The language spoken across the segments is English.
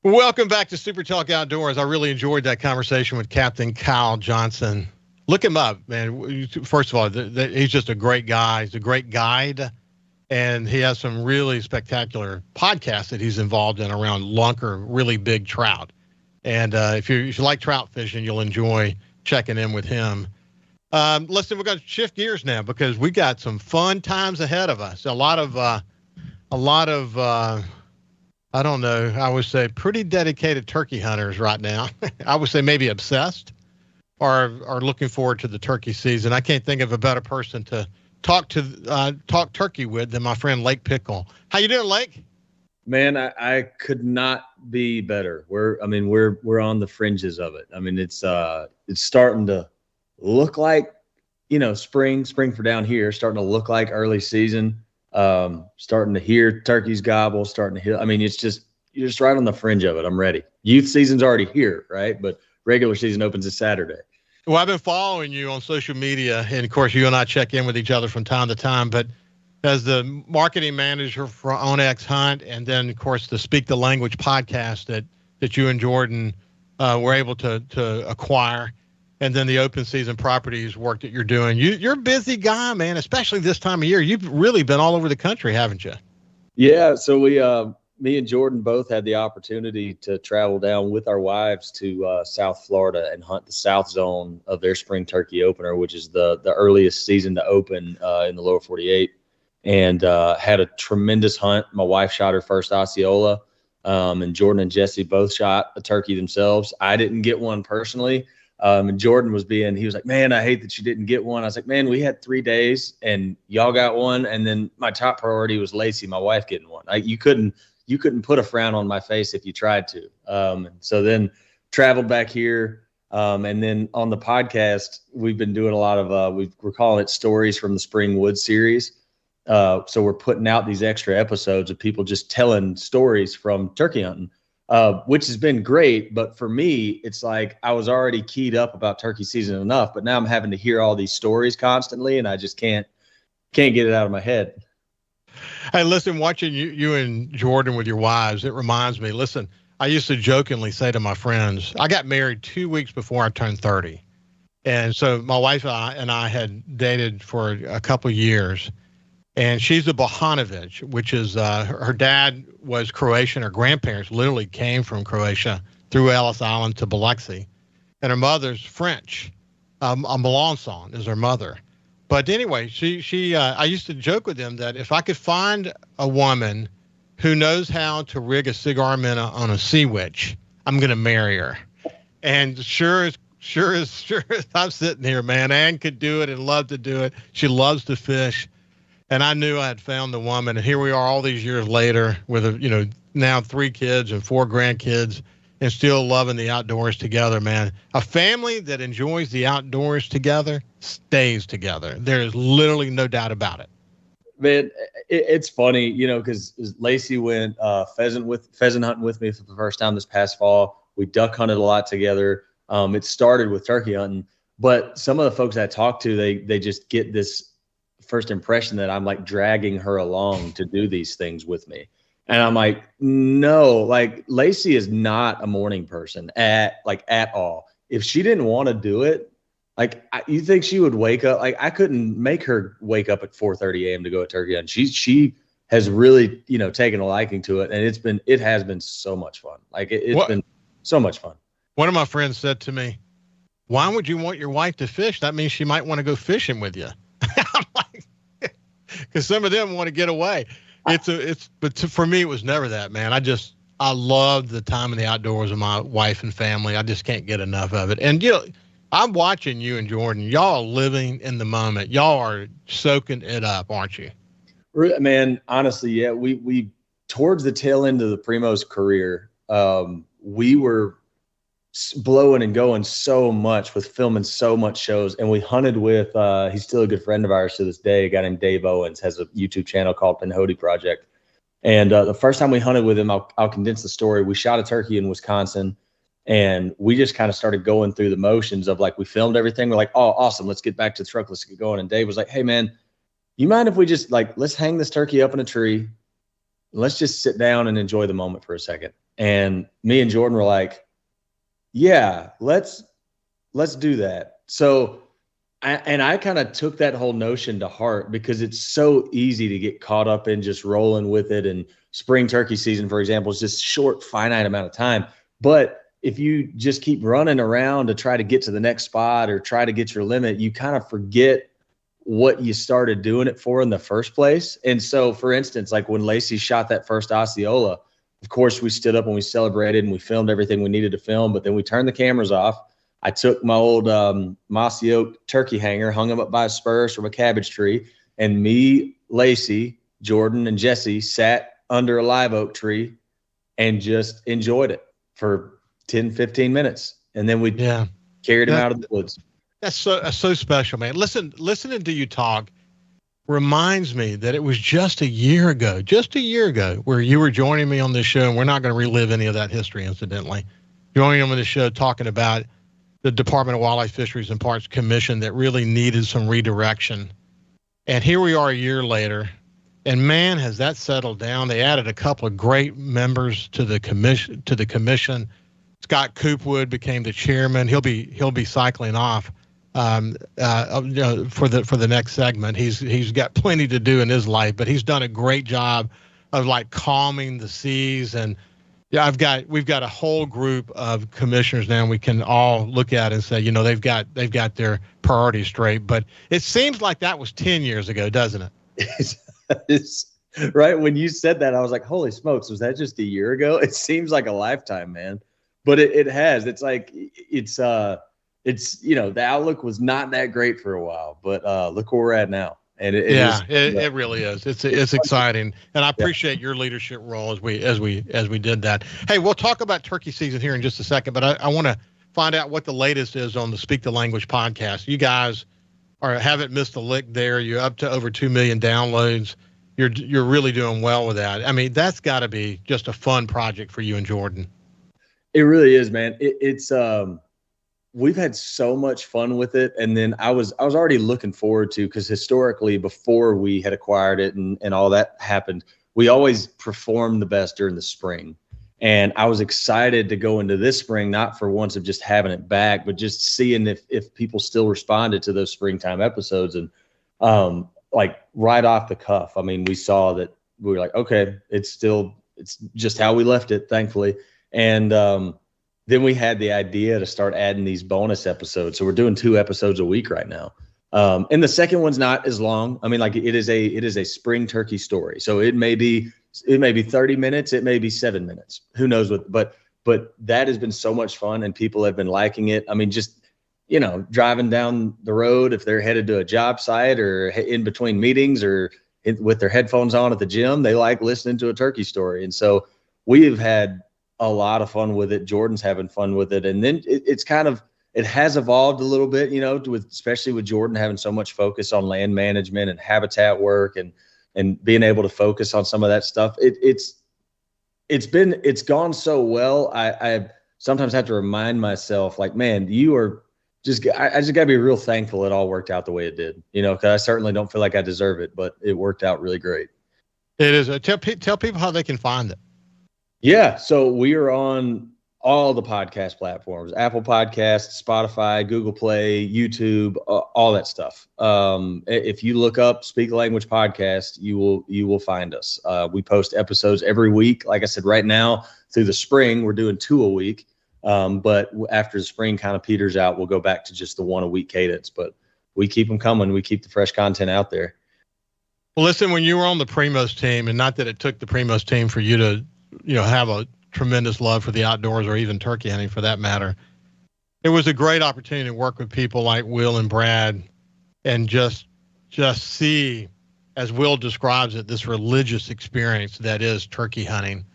Welcome back to SuperTalk Outdoors. I really enjoyed that conversation with Captain Kyle Johnson. Look him up, man. First of all, he's just a great guy. He's a great guide, and he has some really spectacular podcasts that he's involved in around lunker, really big trout. And if you like trout fishing, you'll enjoy checking in with him. Listen, we're going to shift gears now because we got some fun times ahead of us. A lot of I don't know, I would say pretty dedicated turkey hunters right now. I would say maybe obsessed or are looking forward to the turkey season. I can't think of a better person to talk turkey with than my friend Lake Pickle. How you doing, Lake? Man, I could not be better. We're on the fringes of it. I mean, it's starting to look like, spring for down here, starting to look like early season. Starting to hear turkeys gobble, starting to hear. I mean, you're just right on the fringe of it. I'm ready. Youth season's already here, right? But regular season opens this Saturday. Well, I've been following you on social media, and of course, you and I check in with each other from time to time. But as the marketing manager for Onyx Hunt, and then of course the Speak the Language podcast that you and Jordan were able to acquire, and then the open season properties work that you're doing. You're a busy guy, man, especially this time of year. You've really been all over the country, haven't you? Yeah. So me and Jordan both had the opportunity to travel down with our wives to South Florida and hunt the South Zone of their spring turkey opener, which is the earliest season to open in the lower 48, and had a tremendous hunt. My wife shot her first Osceola, and Jordan and Jesse both shot a turkey themselves. I didn't get one personally. And Jordan he was like, man, I hate that you didn't get one. I was like, man, we had 3 days and y'all got one. And then my top priority was Lacey, my wife, getting one. You couldn't put a frown on my face if you tried to. So then traveled back here. And then on the podcast, we've been doing a lot of, we're calling it Stories from the Spring Woods series. So we're putting out these extra episodes of people just telling stories from turkey hunting. Which has been great. But for me, it's like I was already keyed up about turkey season enough, but now I'm having to hear all these stories constantly, and I just can't get it out of my head. Hey, listen, watching you and Jordan with your wives, it reminds me, listen, I used to jokingly say to my friends, I got married 2 weeks before I turned 30. And so my wife and I had dated for a couple of years. And she's a Bohanovic, which is her dad was Croatian. Her grandparents literally came from Croatia through Ellis Island to Biloxi. And her mother's French. A Melanson is her mother. But anyway, I used to joke with them that if I could find a woman who knows how to rig a cigar minnow on a sea witch, I'm going to marry her. And sure as I'm sitting here, man, Ann could do it and love to do it. She loves to fish. And I knew I had found the woman, and here we are all these years later with, now 3 kids and 4 grandkids and still loving the outdoors together, man. A family that enjoys the outdoors together stays together. There is literally no doubt about it. Man, it's funny, because Lacey went pheasant hunting with me for the first time this past fall. We duck hunted a lot together. It started with turkey hunting, but some of the folks I talk to, they just get this first impression that I'm like dragging her along to do these things with me. And I'm like, no, like Lacey is not a morning person at all. If she didn't want to do it, you think she would wake up? Like I couldn't make her wake up at 4:30 a.m. to go at turkey hunt. She has really, taken a liking to it. And it has been so much fun. Like it's been so much fun. One of my friends said to me, why would you want your wife to fish? That means she might want to go fishing with you. I'm like, because some of them want to get away. For me, it was never that, man. I loved the time in the outdoors with my wife and family. I just can't get enough of it. And, I'm watching you and Jordan. Y'all are living in the moment. Y'all are soaking it up, aren't you? Man, honestly, yeah. We towards the tail end of the Primo's career, we were blowing and going so much with filming so much shows, and we hunted with he's still a good friend of ours to this day, a guy named Dave Owens, has a YouTube channel called Pinhoti Project. And the first time we hunted with him, I'll condense the story. We shot a turkey in Wisconsin, and we just kind of started going through the motions of we filmed everything. We're like, oh, awesome, let's get back to the truck, let's get going. And Dave was like, hey man, you mind if we just let's hang this turkey up in a tree, let's just sit down and enjoy the moment for a second. And me and Jordan were like, yeah, let's do that. So I kind of took that whole notion to heart, because it's so easy to get caught up in just rolling with it. And spring turkey season, for example, is just short, finite amount of time. But if you just keep running around to try to get to the next spot or try to get your limit, you kind of forget what you started doing it for in the first place. And so, for instance, like when Lacey shot that first Osceola, of course, we stood up and we celebrated and we filmed everything we needed to film, but then we turned the cameras off. I took my old mossy oak turkey hanger, hung them up by spurs from a cabbage tree, and me, Lacey, Jordan, and Jesse sat under a live oak tree and just enjoyed it for 10, 15 minutes. And then we carried him out of the woods. That's so special, man. Listening to you talk reminds me that it was just a year ago, where you were joining me on this show, and we're not going to relive any of that history, incidentally. Joining me on the show talking about the Department of Wildlife, Fisheries, and Parks Commission that really needed some redirection. And here we are a year later, and man, has that settled down. They added a couple of great members to the commission. Scott Coopwood became the chairman. He'll be cycling off for the next segment. He's got plenty to do in his life, but he's done a great job of like calming the seas. And yeah, we've got a whole group of commissioners now we can all look at and say, they've got their priorities straight. But it seems like that was 10 years ago, doesn't it? It's right. When you said that, I was like, holy smokes, was that just a year ago? It seems like a lifetime, man. But it has. It's like it's the outlook was not that great for a while, but look where we're at now. And it really is. It's exciting, and I appreciate your leadership role as we did that. Hey, we'll talk about turkey season here in just a second, but I want to find out what the latest is on the Speak the Language podcast. You guys haven't missed a lick there. You're up to over 2 million downloads. You're really doing well with that. I mean, that's got to be just a fun project for you and Jordan. It really is, man. It's we've had so much fun with it. And then I was already looking forward to, because historically, before we had acquired it and all that happened, we always performed the best during the spring. And I was excited to go into this spring, not for once of just having it back, but just seeing if people still responded to those springtime episodes. And like right off the cuff, I mean, we saw that we were like, okay, it's just how we left it, thankfully. And then we had the idea to start adding these bonus episodes. So we're doing 2 episodes a week right now. And the second one's not as long. I mean, like it is a spring turkey story. So it may be 30 minutes. It may be 7 minutes. Who knows what, but that has been so much fun and people have been liking it. I mean, just, driving down the road, if they're headed to a job site or in between meetings or with their headphones on at the gym, they like listening to a turkey story. And so we've had a lot of fun with it. Jordan's having fun with it. And then it has evolved a little bit, especially with Jordan having so much focus on land management and habitat work and being able to focus on some of that stuff. It's gone so well. I sometimes have to remind myself, like, man, I just gotta be real thankful it all worked out the way it did, because I certainly don't feel like I deserve it, but it worked out really great. It is. Tell people how they can find it. Yeah. So we are on all the podcast platforms, Apple Podcasts, Spotify, Google Play, YouTube, all that stuff. If you look up Speak the Language Podcast, you will find us. We post episodes every week. Like I said, right now through the spring, we're doing 2 a week. But after the spring kind of peters out, we'll go back to just the 1 a week cadence, but we keep them coming. We keep the fresh content out there. Well, listen, when you were on the Primos team, and not that it took the Primos team for you to, have a tremendous love for the outdoors or even turkey hunting for that matter, it was a great opportunity to work with people like Will and Brad and just see, as Will describes it, this religious experience that is turkey hunting.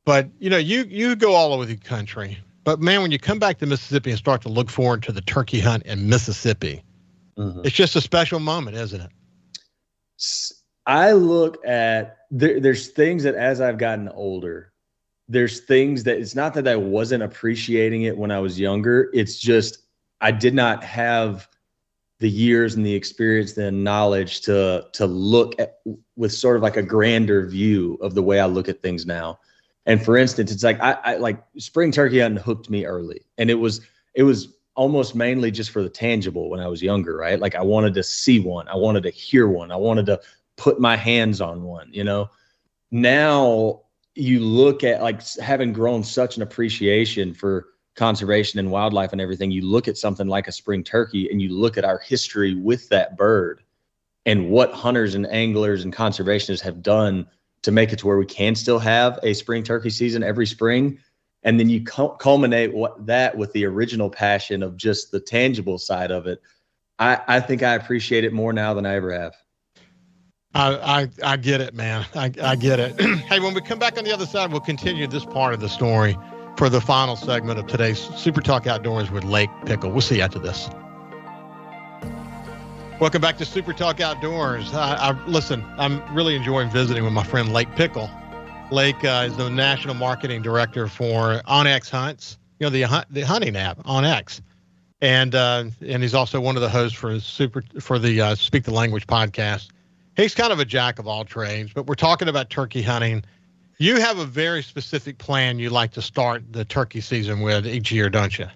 But, you go all over the country. But, man, when you come back to Mississippi and start to look forward to the turkey hunt in Mississippi, It's just a special moment, isn't it? I look at, there's things that as I've gotten older, there's things that it's not that I wasn't appreciating it when I was younger. It's just I did not have the years and the experience and knowledge to look at with sort of like a grander view of the way I look at things now. And for instance, it's like I like spring turkey hunting hooked me early, and it was almost mainly just for the tangible when I was younger, right? Like I wanted to see one, I wanted to hear one, I wanted to put my hands on one, you know. Now you look at, like, having grown such an appreciation for conservation and wildlife and everything, you look at something like a spring turkey and you look at our history with that bird and what hunters and anglers and conservationists have done to make it to where we can still have a spring turkey season every spring. And then you culminate that with the original passion of just the tangible side of it. I think I appreciate it more now than I ever have. I get it, man. I get it. Hey, when we come back on the other side, we'll continue this part of the story for the final segment of today's Super Talk Outdoors with Lake Pickle. We'll see you after this. Welcome back to Super Talk Outdoors. Listen, I'm really enjoying visiting with my friend Lake Pickle. Lake is the national marketing director for OnX Hunts, you know, the hunting app OnX, and he's also one of the hosts for the Speak the Language podcast. He's kind of a jack of all trades, but we're talking about turkey hunting. You have a very specific plan you like to start the turkey season with each year, don't you?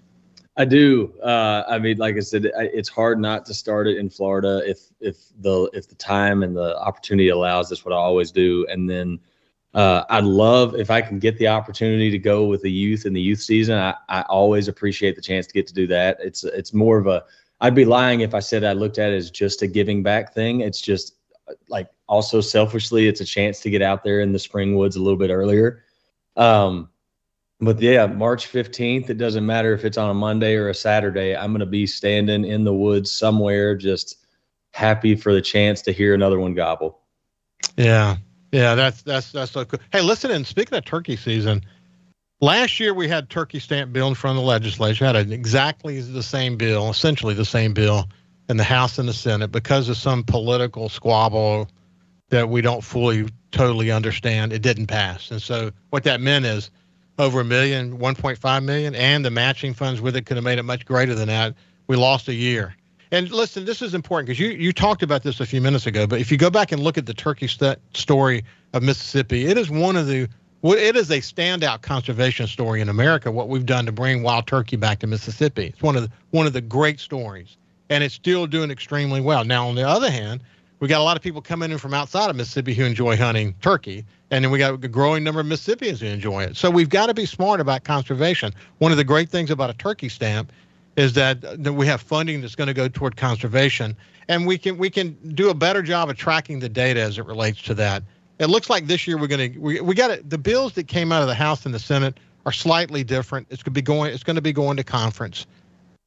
I do. I mean, like I said, it's hard not to start it in Florida if the time and the opportunity allows. That's what I always do. And then I'd love if I can get the opportunity to go with the youth in the youth season. I always appreciate the chance to get to do that. It's more of a, I'd be lying if I said I looked at it as just a giving back thing. It's just, like, also selfishly, it's a chance to get out there in the spring woods a little bit earlier. But yeah, March 15th, it doesn't matter if it's on a Monday or a Saturday. I'm going to be standing in the woods somewhere, just happy for the chance to hear another one gobble. Yeah. That's so cool. Hey, listen, and speaking of turkey season, last year we had turkey stamp bill in front of the legislature, had exactly the same bill, essentially the same bill in the House and the Senate, because of some political squabble that we don't totally understand. It didn't pass. And so what that meant is over $1 million, 1.5 million, and the matching funds with it could have made it much greater than that. We lost a year. And listen, this is important because you talked about this a few minutes ago, but if you go back and look at the turkey story of Mississippi, it is a standout conservation story in America, what we've done to bring wild turkey back to Mississippi. It's one of the great stories, and it's still doing extremely well. Now, on the other hand, we got a lot of people coming in from outside of Mississippi who enjoy hunting turkey, and then we got a growing number of Mississippians who enjoy it. So we've got to be smart about conservation. One of the great things about a turkey stamp is that we have funding that's going to go toward conservation, and we can do a better job of tracking the data as it relates to that. It looks like this year we got it. The bills that came out of the House and the Senate are slightly different. It's going to be going to conference,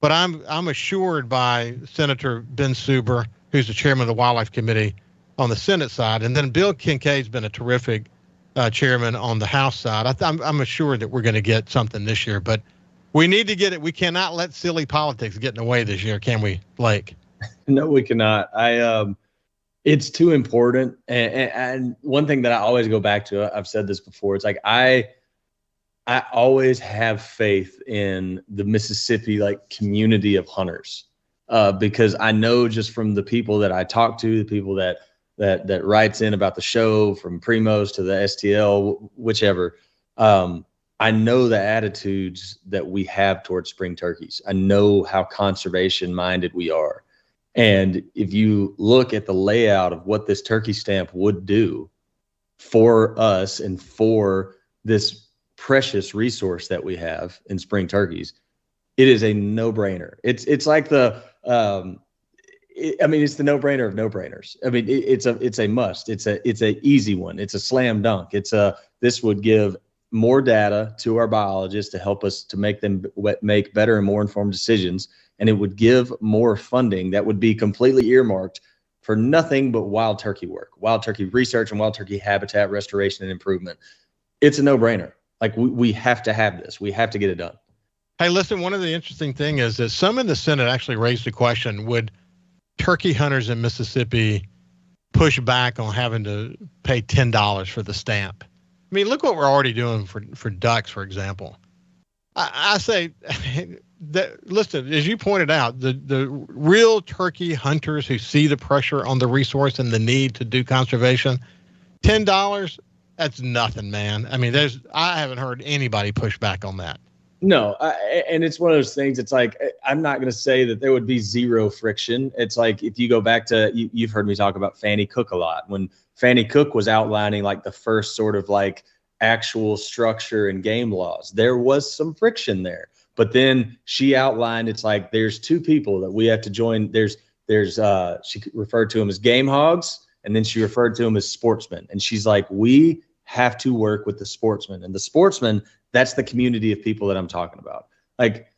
but I'm assured by Senator Ben Suber, who's the chairman of the Wildlife Committee on the Senate side, and then Bill Kincaid's been a terrific chairman on the House side. I'm assured that we're going to get something this year, but we need to get it. We cannot let silly politics get in the way this year, can we, Blake? No, we cannot. It's too important. And one thing that I always go back to, I've said this before, it's like I always have faith in the Mississippi, like, community of hunters, because I know just from the people that I talk to, the people that writes in about the show, from Primos to the STL, whichever, I know the attitudes that we have towards spring turkeys. I know how conservation minded we are. And if you look at the layout of what this turkey stamp would do for us and for this precious resource that we have in spring turkeys, it is a no-brainer. It's like it's the no-brainer of no-brainers. I mean, it's a must. It's a easy one. It's a slam dunk. This would give more data to our biologists to help us to make better and more informed decisions. And it would give more funding that would be completely earmarked for nothing but wild turkey work, wild turkey research, and wild turkey habitat restoration and improvement. It's a no-brainer. Like, we have to have this. We have to get it done. Hey, listen, one of the interesting things is that some in the Senate actually raised the question, would turkey hunters in Mississippi push back on having to pay $10 for the stamp? I mean, look what we're already doing for ducks, for example. I say that, listen, as you pointed out, the real turkey hunters who see the pressure on the resource and the need to do conservation, $10, That's nothing, man. I mean, I haven't heard anybody push back on that. No, and it's one of those things. It's like, I'm not going to say that there would be zero friction. It's like, if you go back to, you've heard me talk about Fannie Cook a lot. When Fannie Cook was outlining like the first sort of like actual structure and game laws, there was some friction there. But then she outlined, it's like, there's two people that we have to join. There's she referred to them as game hogs, and then she referred to them as sportsmen. And she's like, we have to work with the sportsmen, and the sportsmen, that's the community of people that I'm talking about. Like,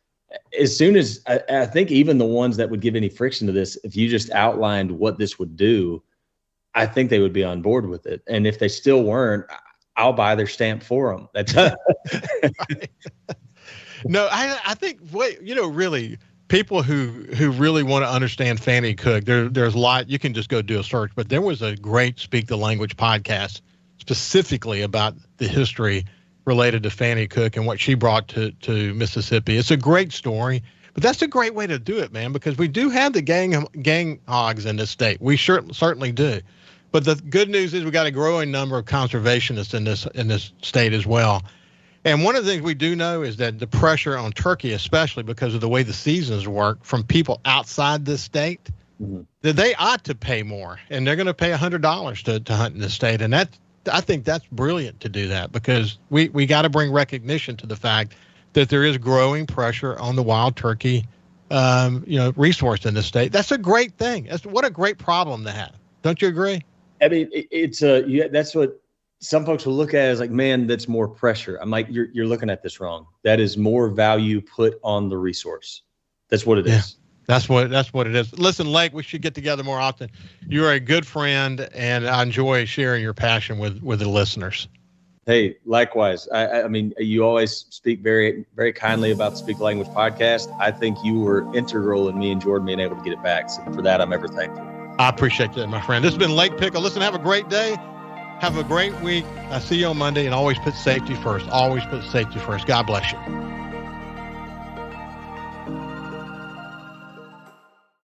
as soon as I think even the ones that would give any friction to this, if you just outlined what this would do, I think they would be on board with it. And if they still weren't, I'll buy their stamp for them. That's No, I think, really, people who really want to understand Fannie Cook, there's a lot. You can just go do a search. But there was a great Speak the Language podcast specifically about the history related to Fannie Cook and what she brought to Mississippi. It's a great story, but that's a great way to do it, man, because we do have the gang hogs in this state. We certainly do. But the good news is we got a growing number of conservationists in this state as well. And one of the things we do know is that the pressure on turkey, especially because of the way the seasons work, from people outside this state, that they ought to pay more, and they're going to pay $100 to hunt in this state. And I think that's brilliant to do that, because we got to bring recognition to the fact that there is growing pressure on the wild turkey, resource in this state. That's a great thing. What a great problem to have. Don't you agree? I mean, that's what some folks will look at as like, man, that's more pressure. I'm like, you're looking at this wrong. That is more value put on the resource. That's what it is. That's what it is. Listen, Lake, we should get together more often. You're a good friend, and I enjoy sharing your passion with the listeners. Hey, likewise. I mean, you always speak very, very kindly about the Speak the Language podcast. I think you were integral in me and Jordan being able to get it back. So for that, I'm ever thankful. I appreciate that, my friend. This has been Lake Pickle. Listen, have a great day. Have a great week. I see you on Monday, and always put safety first. Always put safety first. God bless you.